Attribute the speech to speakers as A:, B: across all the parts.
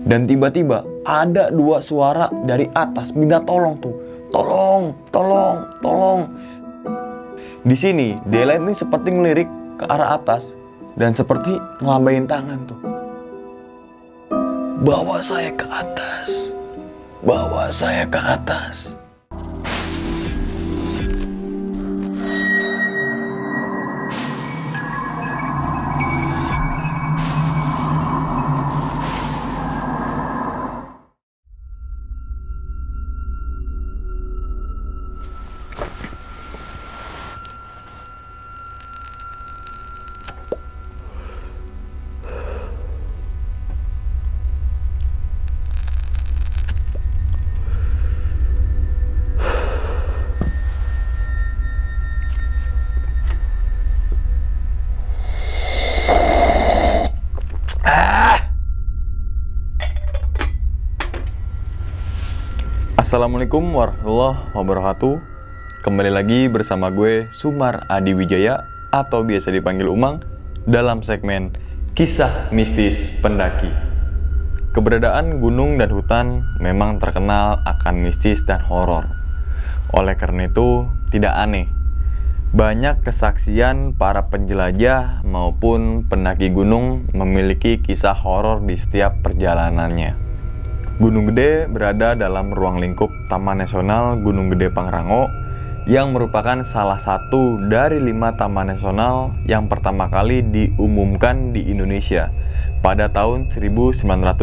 A: Dan tiba-tiba ada dua suara dari atas minta tolong tuh. Tolong, tolong, tolong. Di sini Daylight ini seperti ngelirik ke arah atas dan seperti ngelambain tangan tuh. Bawa saya ke atas. Bawa saya ke atas. Assalamualaikum warahmatullahi wabarakatuh. Kembali lagi bersama gue Sumar Adi Wijaya atau biasa dipanggil Umang dalam segmen Kisah Mistis Pendaki. Keberadaan gunung dan hutan memang terkenal akan mistis dan horor. Oleh karena itu tidak aneh banyak kesaksian para penjelajah maupun pendaki gunung memiliki kisah horor di setiap perjalanannya. Gunung Gede berada dalam ruang lingkup Taman Nasional Gunung Gede Pangrango yang merupakan salah satu dari 5 taman nasional yang pertama kali diumumkan di Indonesia pada tahun 1980.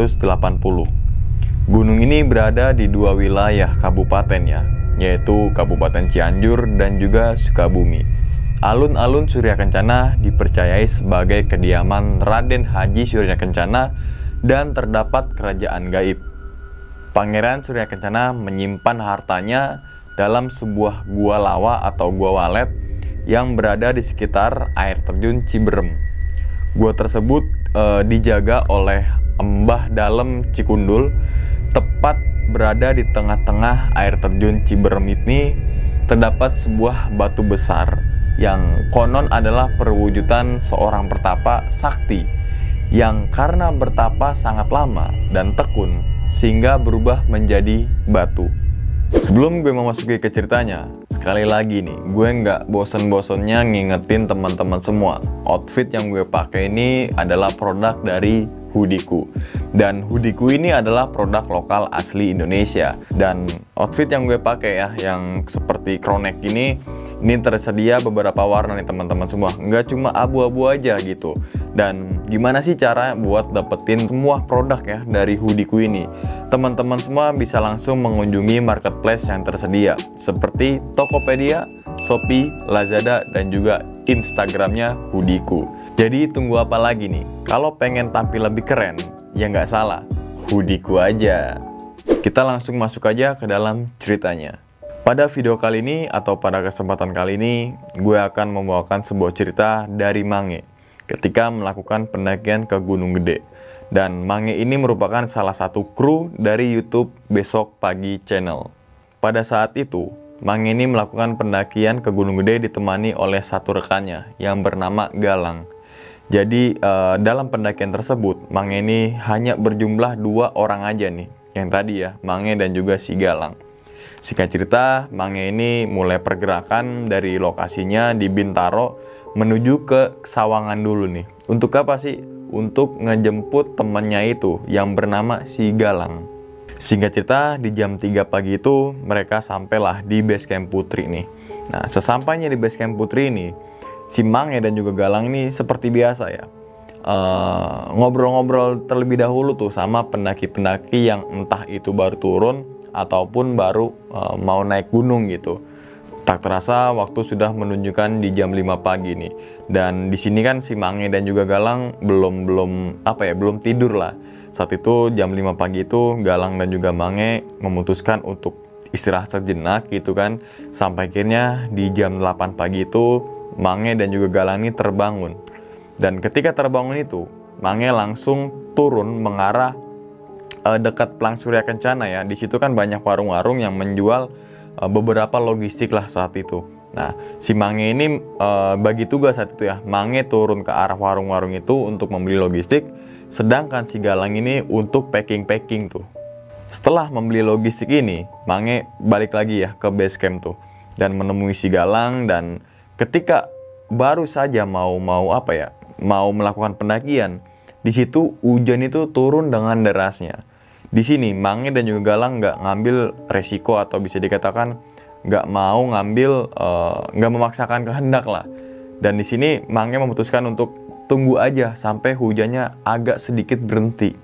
A: Gunung ini berada di 2 wilayah kabupaten yaitu Kabupaten Cianjur dan juga Sukabumi. Alun-alun Surya Kencana dipercayai sebagai kediaman Raden Haji Surya Kencana dan terdapat kerajaan gaib. Pangeran Surya Kencana menyimpan hartanya dalam sebuah gua lawa atau gua walet yang berada di sekitar air terjun Ciberem. Gua tersebut dijaga oleh Mbah Dalem Cikundul, tepat berada di tengah-tengah air terjun Ciberem ini terdapat sebuah batu besar yang konon adalah perwujudan seorang pertapa sakti yang karena bertapa sangat lama dan tekun sehingga berubah menjadi batu. Sebelum gue memasuki ke ceritanya, sekali lagi nih, gue nggak bosen-bosennya ngingetin teman-teman semua. Outfit yang gue pakai ini adalah produk dari Hoodieku. Dan Hoodieku ini adalah produk lokal asli Indonesia. Dan outfit yang gue pakai yang seperti crowneck ini tersedia beberapa warna nih teman-teman semua. Nggak cuma abu-abu aja gitu. Dan gimana sih cara buat dapetin semua produk dari Hoodieku ini? Teman-teman semua bisa langsung mengunjungi marketplace yang tersedia seperti Tokopedia, Shopee, Lazada, dan juga Instagramnya Hoodieku. Jadi tunggu apa lagi nih? Kalau pengen tampil lebih keren, ya nggak salah, Hoodieku aja. Kita langsung masuk aja ke dalam ceritanya. Pada video kali ini atau pada kesempatan kali ini, gue akan membawakan sebuah cerita dari Mange ketika melakukan pendakian ke Gunung Gede. Dan Mange ini merupakan salah satu kru dari YouTube Besok Pagi Channel. Pada saat itu, Mange ini melakukan pendakian ke Gunung Gede ditemani oleh satu rekannya yang bernama Galang. Jadi dalam pendakian tersebut, Mange ini hanya berjumlah 2 orang aja nih. Yang tadi Mange dan juga si Galang. Singkat cerita, Mange ini mulai pergerakan dari lokasinya di Bintaro menuju ke Sawangan dulu nih. Untuk apa sih? Untuk ngejemput temannya itu yang bernama si Galang. Singkat cerita, di jam 3 pagi itu mereka sampailah di base camp Putri nih. Nah, sesampainya di base camp Putri ini, si Mange dan juga Galang ini seperti biasa ngobrol-ngobrol terlebih dahulu tuh sama pendaki-pendaki yang entah itu baru turun ataupun baru mau naik gunung gitu. Tak terasa waktu sudah menunjukkan di jam 5 pagi nih. Dan di sini kan si Mange dan juga Galang belum tidur lah. Saat itu jam 5 pagi itu Galang dan juga Mange memutuskan untuk istirahat sejenak gitu kan. Sampai akhirnya di jam 8 pagi itu Mange dan juga Galang ini terbangun. Dan ketika terbangun itu, Mange langsung turun mengarah dekat Pelang Surya Kencana Di situ kan banyak warung-warung yang menjual beberapa logistik lah saat itu. Nah, si Mange ini bagi tugas saat itu Mange turun ke arah warung-warung itu untuk membeli logistik. Sedangkan si Galang ini untuk packing tuh. Setelah membeli logistik ini, Mange balik lagi ya ke base camp tuh dan menemui si Galang. Dan ketika baru saja mau melakukan pendakian, di situ hujan itu turun dengan derasnya. Di sini Mange dan juga Galang nggak ngambil resiko, atau bisa dikatakan nggak memaksakan kehendak lah. Dan di sini Mange memutuskan untuk tunggu aja sampai hujannya agak sedikit berhenti.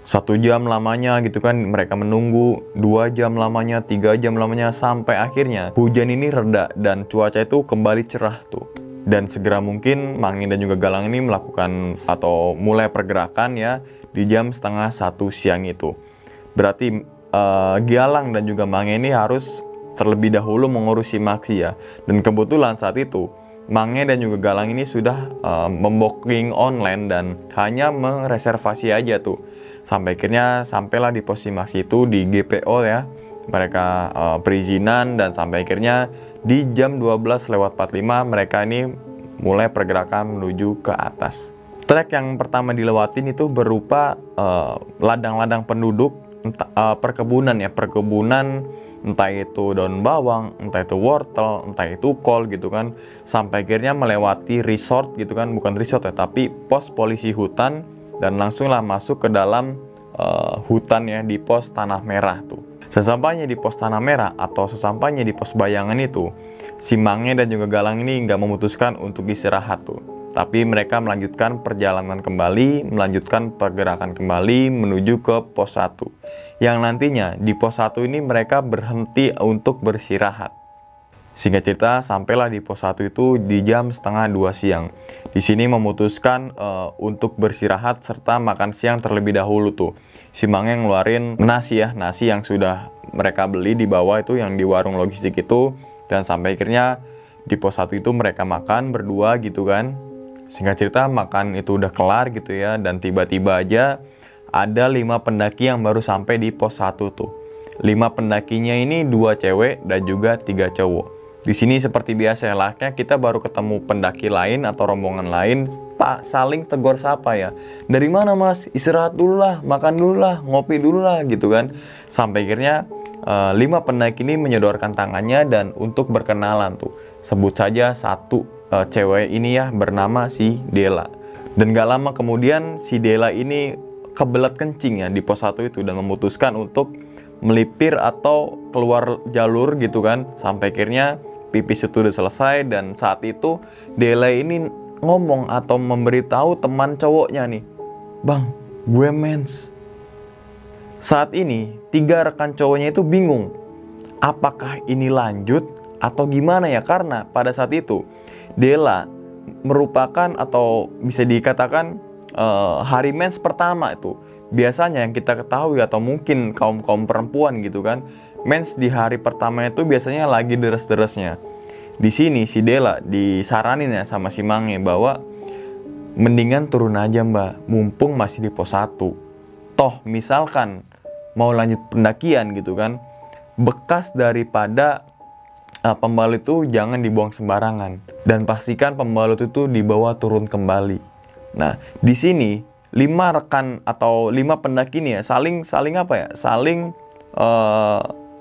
A: 1 jam lamanya gitu kan mereka menunggu, 2 jam lamanya, 3 jam lamanya, sampai akhirnya hujan ini reda dan cuaca itu kembali cerah tuh. Dan segera mungkin Mange dan juga Galang ini melakukan atau mulai pergerakan ya di jam setengah 1 siang itu. Berarti Galang dan juga Mange ini harus terlebih dahulu mengurusi Maxi ya. Dan kebetulan saat itu Mange dan juga Galang ini sudah membooking online dan hanya mereservasi aja tuh. Sampai akhirnya sampailah di pos Maxi itu di GPO ya. Mereka perizinan dan sampai akhirnya di jam 12:45 mereka ini mulai pergerakan menuju ke atas. Trek yang pertama dilewatin itu berupa ladang-ladang penduduk, perkebunan, entah itu daun bawang, entah itu wortel, entah itu kol gitu kan. Sampai akhirnya melewati resort gitu kan, bukan resort ya, tapi pos polisi hutan, dan langsunglah masuk ke dalam hutan ya di pos Tanah Merah tuh. Sesampainya di pos Tanah Merah atau sesampainya di pos Bayangan itu, si Mange dan juga Galang ini nggak memutuskan untuk istirahat tuh. Tapi mereka melanjutkan perjalanan kembali, melanjutkan pergerakan kembali menuju ke pos 1. Yang nantinya di pos 1 ini mereka berhenti untuk beristirahat. Singkat cerita, sampailah di pos 1 itu di jam setengah 2 siang. Di sini memutuskan untuk beristirahat serta makan siang terlebih dahulu tuh. Si Mange ngeluarin nasi yang sudah mereka beli di bawah itu yang di warung logistik itu. Dan sampai akhirnya di pos 1 itu mereka makan berdua gitu kan. Singkat cerita makan itu udah kelar gitu ya, dan tiba-tiba aja ada 5 pendaki yang baru sampai di pos 1 tuh. 5 pendakinya ini 2 cewek dan juga 3 cowok. Di sini seperti biasa ya, layaknya kita baru ketemu pendaki lain atau rombongan lain, saling tegur sapa ya. Dari mana mas? Istirahat dulu lah, makan dulu lah, ngopi dulu lah gitu kan. Sampai akhirnya 5 pendaki ini menyodorkan tangannya dan untuk berkenalan tuh. Sebut saja satu cewek ini ya bernama si Dela. Dan gak lama kemudian si Dela ini kebelet kencing ya di pos 1 itu dan memutuskan untuk melipir atau keluar jalur gitu kan. Sampai akhirnya pipis itu udah selesai, dan saat itu Dela ini ngomong atau memberitahu teman cowoknya nih, "Bang, gue mens." Saat ini 3 rekan cowoknya itu bingung apakah ini lanjut atau gimana ya, karena pada saat itu Dela merupakan atau bisa dikatakan hari mens pertama itu. Biasanya yang kita ketahui atau mungkin kaum perempuan gitu kan, mens di hari pertama itu biasanya lagi deres-deresnya. Di sini si Dela disaranin ya sama si Mange bahwa mendingan turun aja mbak, mumpung masih di pos 1. Toh misalkan mau lanjut pendakian gitu kan, bekas daripada pembalut itu jangan dibuang sembarangan, dan pastikan pembalut itu dibawa turun kembali. Nah, di sini 5 rekan atau 5 pendaki ini ya saling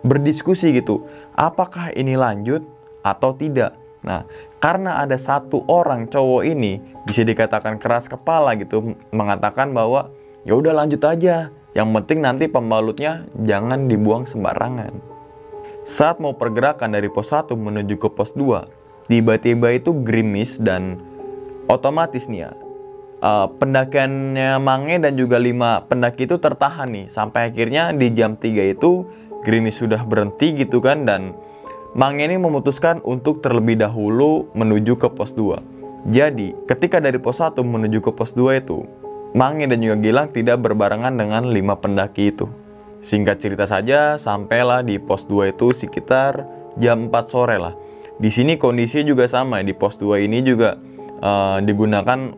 A: berdiskusi gitu. Apakah ini lanjut atau tidak? Nah, karena ada 1 orang cowok ini bisa dikatakan keras kepala gitu, mengatakan bahwa ya udah lanjut aja. Yang penting nanti pembalutnya jangan dibuang sembarangan. Saat mau pergerakan dari pos 1 menuju ke pos 2, tiba-tiba itu gerimis dan otomatis nih ya, pendakiannya Mange dan juga 5 pendaki itu tertahan nih. Sampai akhirnya di jam 3 itu gerimis sudah berhenti gitu kan, dan Mange ini memutuskan untuk terlebih dahulu menuju ke pos 2. Jadi ketika dari pos 1 menuju ke pos 2 itu, Mange dan juga Gilang tidak berbarengan dengan 5 pendaki itu. Singkat cerita saja, sampailah di pos 2 itu sekitar jam 4 sore lah. Di sini kondisi juga sama, di pos 2 ini juga digunakan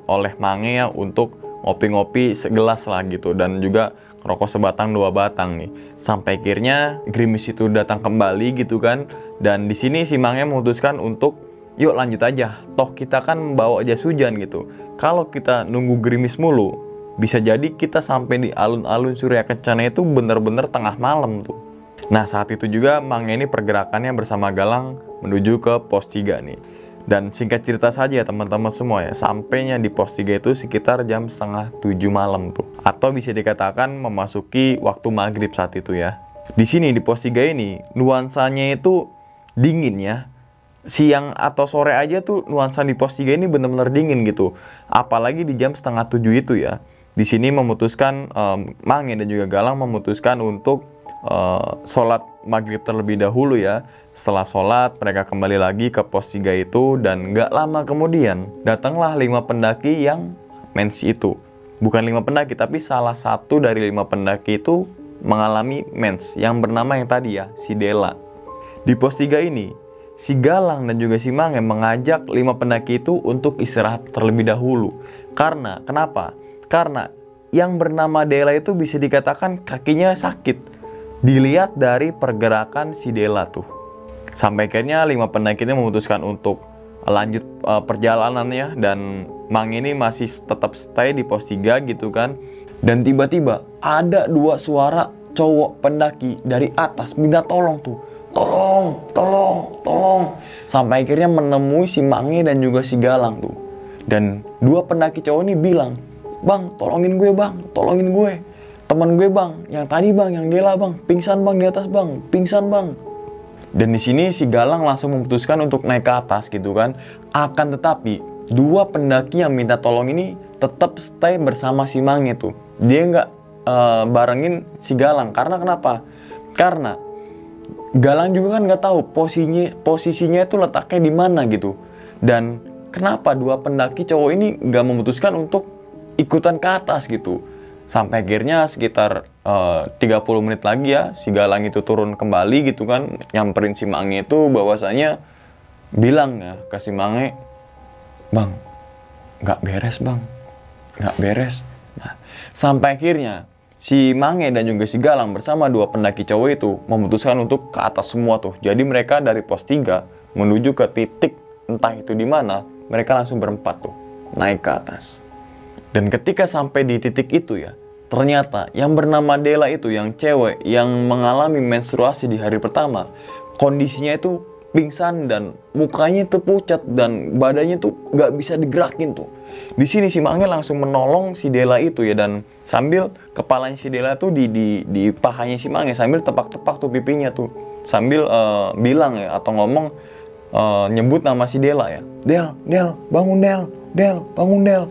A: oleh Mange ya untuk ngopi-ngopi segelas lah gitu, dan juga rokok sebatang 2 batang nih. Sampai akhirnya gerimis itu datang kembali gitu kan, dan di sini si Mange memutuskan untuk yuk lanjut aja, toh kita kan bawa jas hujan gitu. Kalau kita nunggu gerimis mulu, bisa jadi kita sampai di alun-alun Surya Kencana itu bener-bener tengah malam tuh. Nah saat itu juga Mange ini pergerakannya bersama Galang menuju ke pos 3 nih. Dan singkat cerita saja teman-teman semua ya, sampainya di pos 3 itu sekitar jam setengah 7 malam tuh. Atau bisa dikatakan memasuki waktu maghrib saat itu ya. Di sini di pos 3 ini nuansanya itu dingin ya. Siang atau sore aja tuh nuansa di pos 3 ini benar-benar dingin gitu. Apalagi di jam setengah 7 itu ya. Di sini memutuskan Mange dan juga Galang memutuskan untuk sholat maghrib terlebih dahulu ya. Setelah sholat mereka kembali lagi ke pos 3 itu, dan gak lama kemudian datanglah 5 pendaki yang mens itu. Bukan 5 pendaki, tapi salah satu dari 5 pendaki itu mengalami mens yang bernama yang tadi ya, si Dela. Di pos 3 ini si Galang dan juga si Mange mengajak 5 pendaki itu untuk istirahat terlebih dahulu. Karena kenapa? Karena yang bernama Dela itu bisa dikatakan kakinya sakit. Dilihat dari pergerakan si Dela tuh. Sampai akhirnya 5 pendaki ini memutuskan untuk lanjut perjalanannya, dan Mange ini masih tetap stay di pos 3 gitu kan. Dan tiba-tiba ada 2 suara cowok pendaki dari atas minta tolong tuh. Tolong. Sampai akhirnya menemui si Mange dan juga si Galang tuh. Dan 2 pendaki cowok ini bilang, "Bang, tolongin gue bang, tolongin gue. Teman gue bang, yang tadi bang, yang Dela bang, pingsan bang di atas bang, pingsan bang." Dan di sini si Galang langsung memutuskan untuk naik ke atas gitu kan. Akan tetapi 2 pendaki yang minta tolong ini tetap stay bersama si Mange tuh. Dia nggak barengin si Galang. Karena kenapa? Karena Galang juga kan nggak tahu posisinya itu letaknya di mana gitu. Dan kenapa 2 pendaki cowok ini nggak memutuskan untuk ikutan ke atas gitu. Sampai akhirnya sekitar 30 menit lagi ya, si Galang itu turun kembali gitu kan, nyamperin si Mange itu, bahwasanya bilang ya ke si Mange, "Bang, nggak beres bang, nggak beres." Nah, sampai akhirnya si Mange dan juga si Galang bersama 2 pendaki cowok itu memutuskan untuk ke atas semua tuh. Jadi mereka dari pos 3 menuju ke titik entah itu di mana, mereka langsung berempat tuh naik ke atas. Dan ketika sampai di titik itu ya, ternyata yang bernama Dela itu, yang cewek yang mengalami menstruasi di hari pertama, kondisinya itu pingsan dan mukanya itu pucat dan badannya tuh gak bisa digerakin tuh. Di sini si Mange langsung menolong si Dela itu ya, dan sambil kepalanya si Dela tuh di pahanya si Mange, sambil tepak-tepak tuh pipinya tuh, sambil bilang ya atau ngomong nyebut nama si Dela ya, "Del, bangun Del, bangun Del."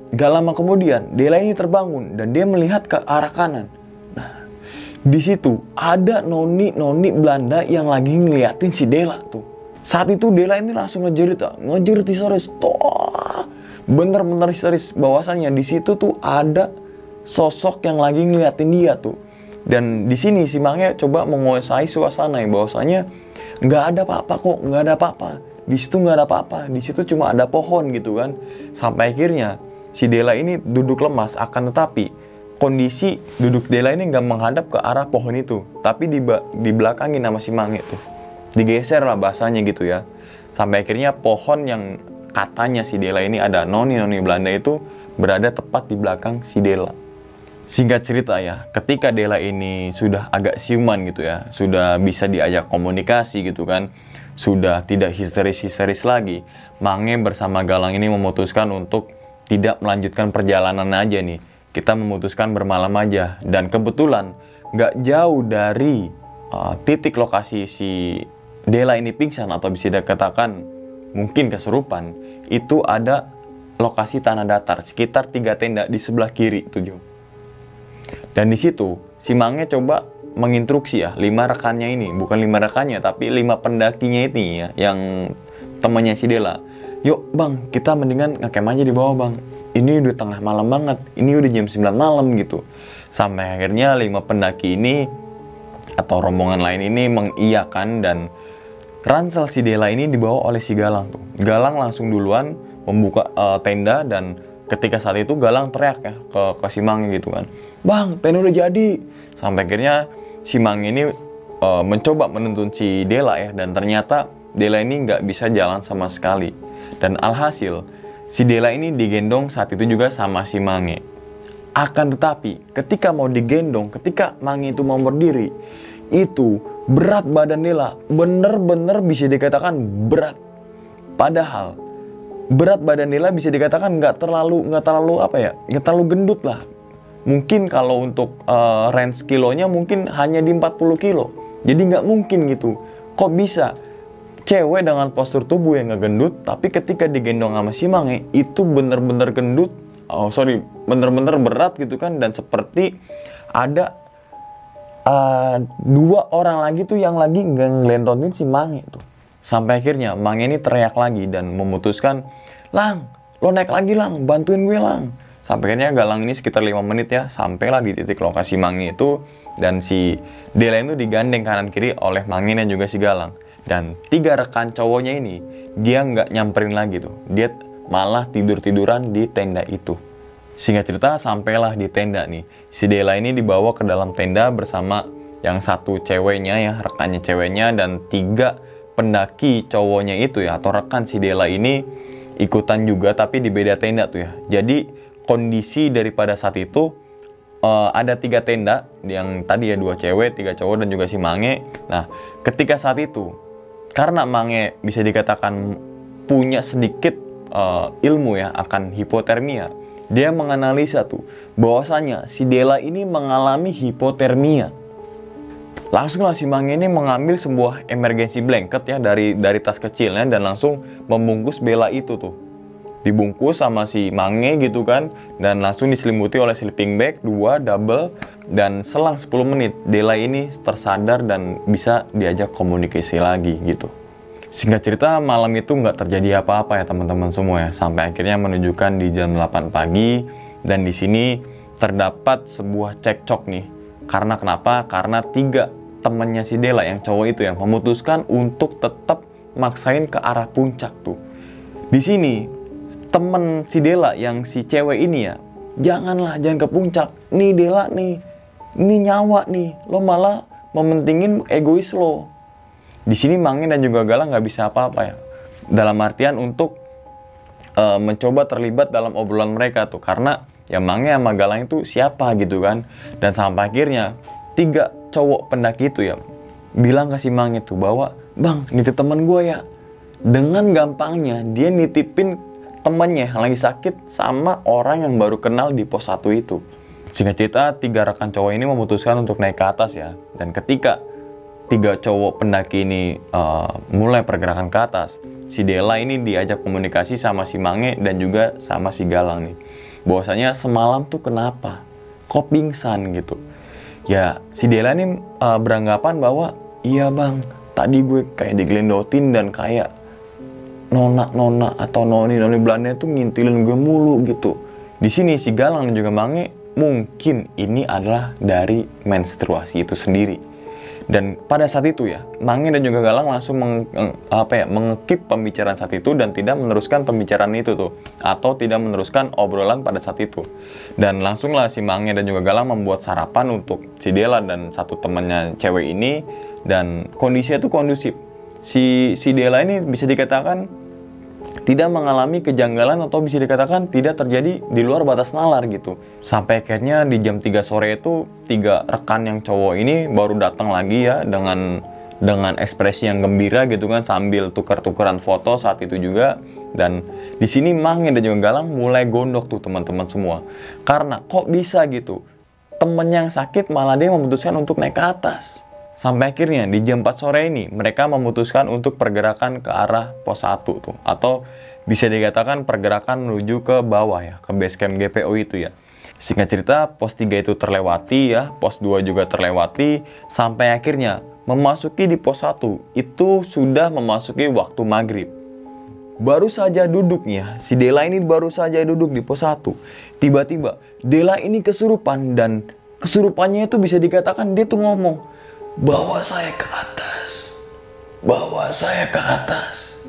A: Gak lama kemudian Dela ini terbangun dan dia melihat ke arah kanan. Nah, di situ ada noni Belanda yang lagi ngeliatin si Dela tuh. Saat itu Dela ini langsung ngejerit histeris. Bener-bener histeris, bahwasannya di situ tuh ada sosok yang lagi ngeliatin dia tuh. Dan di sini si Mange coba menguasai suasana ya, bahwasanya nggak ada apa-apa kok, nggak ada apa-apa. Di situ nggak ada apa-apa, di situ cuma ada pohon gitu kan. Sampai akhirnya si Dela ini duduk lemas, akan tetapi kondisi duduk Dela ini nggak menghadap ke arah pohon itu, tapi di belakangin sama si Mange tuh. Digeser lah bahasanya gitu ya. Sampai akhirnya pohon yang katanya si Dela ini ada noni Belanda itu berada tepat di belakang si Dela. Singkat cerita ya, ketika Dela ini sudah agak siuman gitu ya, sudah bisa diajak komunikasi gitu kan, sudah tidak histeris lagi, Mange bersama Galang ini memutuskan untuk tidak melanjutkan perjalanan aja nih. Kita memutuskan bermalam aja. Dan kebetulan gak jauh dari titik lokasi si Dela ini pingsan, atau bisa dikatakan mungkin kesurupan, itu ada lokasi tanah datar sekitar 3 tenda di sebelah kiri itu. Dan di situ si Mange coba menginstruksi ya 5 rekannya ini, bukan 5 rekannya tapi 5 pendakinya ini ya, yang temannya si Dela. "Yuk bang, kita mendingan ngecamp aja di bawah bang. Ini udah tengah malam banget, ini udah jam 9 malam gitu." Sampai akhirnya 5 pendaki ini atau rombongan lain ini mengiyakan, dan ransel si Dela ini dibawa oleh si Galang tuh. Galang langsung duluan membuka tenda, dan ketika saat itu Galang teriak ya ke si Mange gitu kan, "Bang, tenda udah jadi." Sampai akhirnya si Mange ini mencoba menuntun si Dela ya, dan ternyata Dela ini nggak bisa jalan sama sekali. Dan alhasil si Dela ini digendong saat itu juga sama si Mange. Akan tetapi ketika mau digendong, ketika Mange itu mau berdiri, itu berat badan Dela bener-bener bisa dikatakan berat. Padahal berat badan Dela bisa dikatakan nggak terlalu gendut lah. Mungkin kalau untuk range kilonya mungkin hanya di 40 kilo. Jadi nggak mungkin gitu. Kok bisa cewek dengan postur tubuh yang nggak gendut, tapi ketika digendong sama si Mange itu bener-bener gendut. Bener-bener berat gitu kan. Dan seperti ada dua orang lagi tuh yang lagi ngelentonin si Mange tuh. Sampai akhirnya Mange ini teriak lagi dan memutuskan, "Lang, lo naik lagi Lang, bantuin gue Lang." Sampai akhirnya Galang ini sekitar 5 menit ya, sampailah di titik lokasi Mange itu. Dan si Dela itu digandeng kanan kiri oleh Mange dan juga si Galang. Dan 3 rekan cowoknya ini, dia nggak nyamperin lagi tuh. Dia malah tidur-tiduran di tenda itu. Singkat cerita, sampailah di tenda nih. Si Dela ini dibawa ke dalam tenda bersama yang satu ceweknya ya, rekannya ceweknya, dan 3 pendaki cowoknya itu ya, atau rekan si Dela ini ikutan juga tapi di beda tenda tuh ya. Jadi kondisi daripada saat itu ada 3 tenda, yang tadi ya 2 cewek, 3 cowok, dan juga si Mange. Nah, ketika saat itu, karena Mange bisa dikatakan punya sedikit ilmu ya akan hipotermia, dia menganalisa tuh bahwasanya si Dela ini mengalami hipotermia. Langsung lah si Mange ini mengambil sebuah emergency blanket ya dari tas kecilnya dan langsung membungkus Bella itu tuh. Dibungkus sama si Mange gitu kan, dan langsung diselimuti oleh sleeping bag 2 double, dan selang 10 menit Dela ini tersadar dan bisa diajak komunikasi lagi gitu. Singkat cerita, malam itu nggak terjadi apa-apa ya teman-teman semua ya, sampai akhirnya menunjukkan di jam 8 pagi, dan di sini terdapat sebuah cekcok nih. Karena kenapa? Karena 3 temannya si Dela yang cowok itu yang memutuskan untuk tetap maksain ke arah puncak tuh. Di sini temen si Dela yang si cewek ini ya, jangan ke puncak. Nih Dela nih, ini nyawa nih, lo malah mementingin egois lo. Di sini Mange dan juga Galang nggak bisa apa-apa ya, dalam artian untuk mencoba terlibat dalam obrolan mereka tuh, karena ya Mange sama Galang itu siapa gitu kan. Dan sampai akhirnya 3 cowok pendaki itu ya bilang ke si Mange tuh bahwa, "Bang, nitip temen gue ya." Dengan gampangnya dia nitipin temennya yang lagi sakit sama orang yang baru kenal di pos 1 itu. Singkat cerita, 3 rekan cowok ini memutuskan untuk naik ke atas ya. Dan ketika 3 cowok pendaki ini mulai pergerakan ke atas, si Dela ini diajak komunikasi sama si Mange dan juga sama si Galang nih. Bahwasanya semalam tuh kenapa? Kok pingsan gitu? Ya, si Dela ini beranggapan bahwa, "Iya bang, tadi gue kayak digelendotin dan kayak nona atau noni Belanda tuh ngintilin gue mulu gitu." Di sini si Galang dan juga Mange mungkin ini adalah dari menstruasi itu sendiri. Dan pada saat itu ya, Mange dan juga Galang langsung mengekip pembicaraan saat itu dan tidak meneruskan pembicaraan itu tuh, atau tidak meneruskan obrolan pada saat itu. Dan langsunglah si Mange dan juga Galang membuat sarapan untuk si Dela dan satu temannya cewek ini, dan kondisinya itu kondusif. Si Dela ini bisa dikatakan tidak mengalami kejanggalan atau bisa dikatakan tidak terjadi di luar batas nalar gitu. Sampai akhirnya di jam 3 sore itu 3 rekan yang cowok ini baru datang lagi ya dengan ekspresi yang gembira gitu kan, sambil tukar-tukaran foto saat itu juga. Dan di sini Mange dan juga Galang mulai gondok tuh teman-teman semua. Karena kok bisa gitu? Temen yang sakit malah dia memutuskan untuk naik ke atas. Sampai akhirnya di jam 4 sore ini mereka memutuskan untuk pergerakan ke arah pos 1 tuh, atau bisa dikatakan pergerakan menuju ke bawah ya, ke base camp GPO itu ya. Singkat cerita, pos 3 itu terlewati ya, pos 2 juga terlewati, sampai akhirnya memasuki di pos 1 itu sudah memasuki waktu maghrib. Baru saja duduk nih ya, si Dela ini baru saja duduk di pos 1. Tiba-tiba Dela ini kesurupan, dan kesurupannya itu bisa dikatakan dia tuh ngomong, "Bawa saya ke atas, bawa saya ke atas."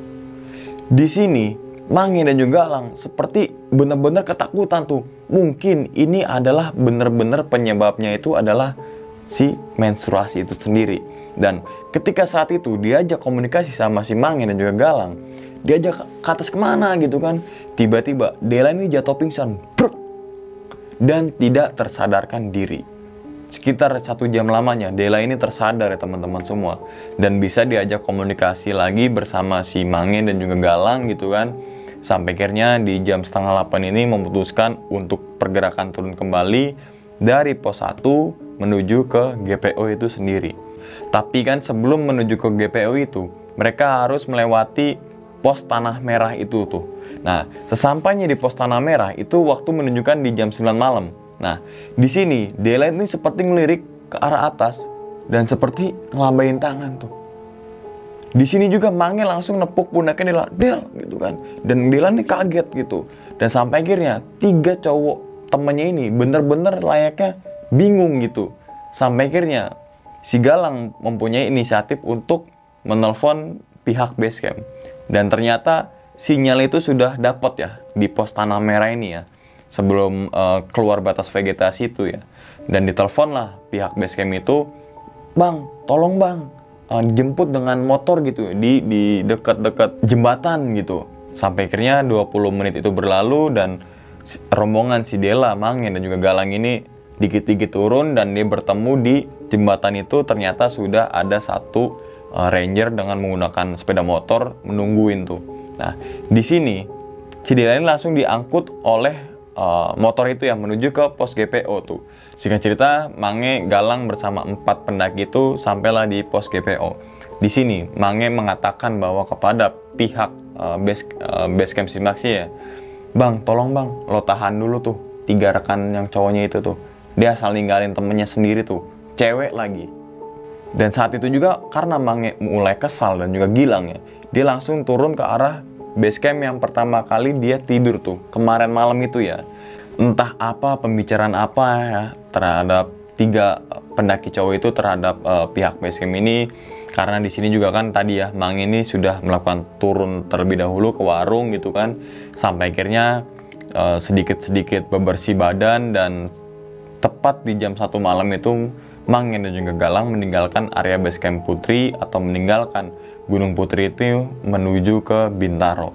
A: Di sini Mange dan juga Galang seperti benar-benar ketakutan tuh. Mungkin ini adalah benar-benar penyebabnya itu adalah si menstruasi itu sendiri. Dan ketika saat itu diajak komunikasi sama si Mange dan juga Galang, diajak ke atas kemana gitu kan, tiba-tiba Dela ini jatuh pingsan. Bruk. dan tidak tersadarkan diri. Sekitar 1 jam lamanya Dela ini tersadar ya teman-teman semua, dan bisa diajak komunikasi lagi bersama si Mange dan juga Galang gitu kan. Sampai akhirnya di jam setengah 8 ini memutuskan untuk pergerakan turun kembali dari pos 1 menuju ke GPO itu sendiri. Tapi kan sebelum menuju ke GPO itu, mereka harus melewati pos Tanah Merah itu tuh. Nah, sesampainya di pos Tanah Merah itu waktu menunjukkan di jam 9 malam. Nah, di sini Dela ini seperti ngelirik ke arah atas dan seperti ngelambain tangan tuh. Di sini juga Mange langsung nepuk pundaknya Dela, "Del," gitu kan. Dan Dela ini kaget gitu. Dan sampai akhirnya 3 cowok temannya ini bener-bener layaknya bingung gitu. Sampai akhirnya si Galang mempunyai inisiatif untuk menelpon pihak base camp. Dan ternyata sinyal itu sudah dapat ya di pos Tanah Merah ini ya, sebelum keluar batas vegetasi itu ya. Dan ditelepon lah pihak base camp itu, "Bang, tolong bang, dijemput dengan motor gitu di dekat-dekat jembatan gitu." Sampai akhirnya 20 menit itu berlalu dan rombongan si Dela, Mange dan juga Galang ini dikit-dikit turun dan dia bertemu di jembatan itu. Ternyata sudah ada satu ranger dengan menggunakan sepeda motor menungguin tuh. Nah, di sini si Dela ini langsung diangkut oleh motor itu ya menuju ke pos GPO tuh. Singkat cerita, Mange, Galang bersama 4 pendaki itu sampailah di pos GPO. Di sini Mange mengatakan bahwa kepada pihak base camp Simaksi ya, "Bang, tolong bang, lo tahan dulu tuh 3 rekan yang cowoknya itu tuh. Dia asal ninggalin temennya sendiri tuh, cewek lagi." Dan saat itu juga karena Mange mulai kesal dan juga gilang ya, dia langsung turun ke arah base camp yang pertama kali dia tidur tuh kemarin malam itu ya. Entah apa pembicaraan apa ya terhadap 3 pendaki cowok itu terhadap pihak base camp ini. Karena di sini juga kan tadi ya Mange ini sudah melakukan turun terlebih dahulu ke warung gitu kan. Sampai akhirnya sedikit-sedikit bebersih badan, dan tepat di jam 1 malam itu Mange dan juga Galang meninggalkan area base camp Putri atau meninggalkan Gunung Putri itu menuju ke Bintaro.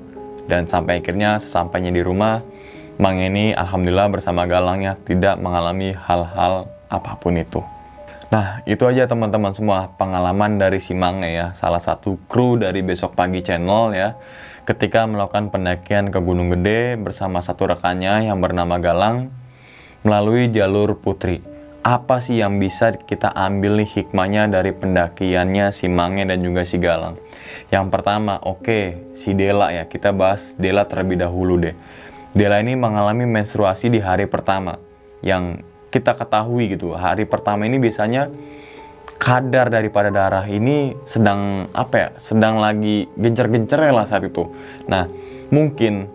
A: Dan sampai akhirnya sesampainya di rumah, Mange ini alhamdulillah bersama Galangnya tidak mengalami hal-hal apapun itu. Nah, itu aja teman-teman semua pengalaman dari si Mange ya, salah satu kru dari Besok Pagi Channel ya, ketika melakukan pendakian ke Gunung Gede bersama satu rekannya yang bernama Galang melalui jalur Putri. Apa sih yang bisa kita ambil nih hikmahnya dari pendakiannya si Mange dan juga si Galang? Yang pertama, oke, si Dela ya, kita bahas Dela terlebih dahulu deh. Dela ini mengalami menstruasi di hari pertama. Yang kita ketahui gitu, hari pertama ini biasanya kadar daripada darah ini sedang apa ya, sedang lagi gencer-gencernya lah saat itu. Nah, mungkin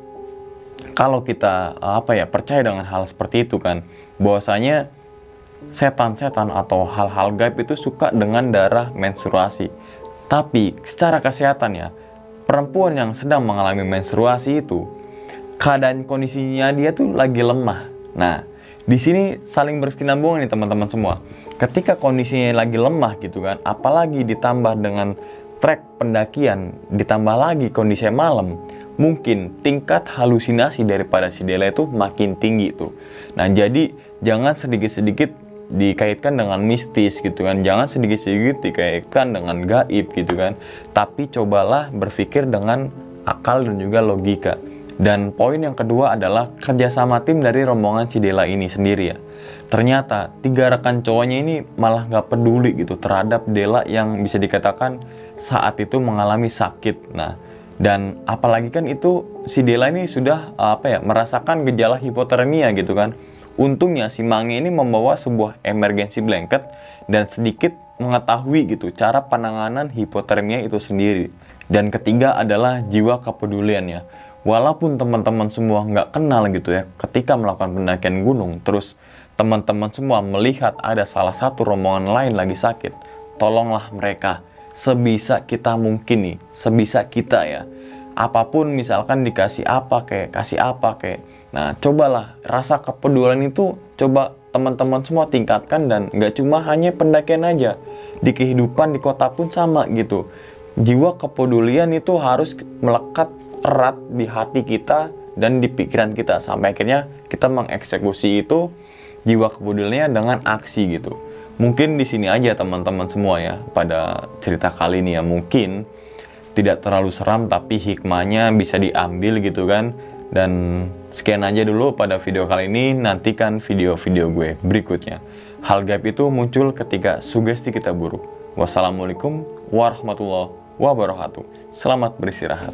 A: kalau kita apa ya, percaya dengan hal seperti itu kan, bahwasanya setan-setan atau hal-hal gaib itu suka dengan darah menstruasi. Tapi secara kesehatan ya, perempuan yang sedang mengalami menstruasi itu keadaan kondisinya dia tuh lagi lemah. Nah, di sini saling berkesinambungan nih teman-teman semua. Ketika kondisinya lagi lemah gitu kan, apalagi ditambah dengan trek pendakian, ditambah lagi kondisinya malam, mungkin tingkat halusinasi daripada si Dela itu makin tinggi tuh. Nah, jadi jangan sedikit-sedikit dikaitkan dengan mistis gitu kan, jangan sedikit-sedikit dikaitkan dengan gaib gitu kan, tapi cobalah berpikir dengan akal dan juga logika. Dan poin yang kedua adalah kerjasama tim dari rombongan si Dela ini sendiri ya. Ternyata 3 rekan cowoknya ini malah nggak peduli gitu terhadap Dela yang bisa dikatakan saat itu mengalami sakit. Nah, dan apalagi kan itu si Dela ini sudah apa ya, merasakan gejala hipotermia gitu kan. Untungnya si Mange ini membawa sebuah emergency blanket dan sedikit mengetahui gitu cara penanganan hipotermia itu sendiri. Dan ketiga adalah jiwa kepedulian ya. Walaupun teman-teman semua nggak kenal gitu ya, ketika melakukan pendakian gunung, terus teman-teman semua melihat ada salah satu rombongan lain lagi sakit, tolonglah mereka sebisa kita mungkin nih, sebisa kita ya. Apapun misalkan dikasih apa kayak, kasih apa kayak. Nah, cobalah rasa kepedulian itu coba teman-teman semua tingkatkan, dan nggak cuma hanya pendakian aja, di kehidupan di kota pun sama gitu. Jiwa kepedulian itu harus melekat erat di hati kita dan di pikiran kita sampai akhirnya kita mengeksekusi itu jiwa kepeduliannya dengan aksi gitu. Mungkin di sini aja teman-teman semua ya pada cerita kali ini ya, mungkin tidak terlalu seram tapi hikmahnya bisa diambil gitu kan. Dan sekian aja dulu pada video kali ini, nantikan video-video gue berikutnya. Hal gaib itu muncul ketika sugesti kita buruk. Wassalamualaikum warahmatullahi wabarakatuh. Selamat beristirahat.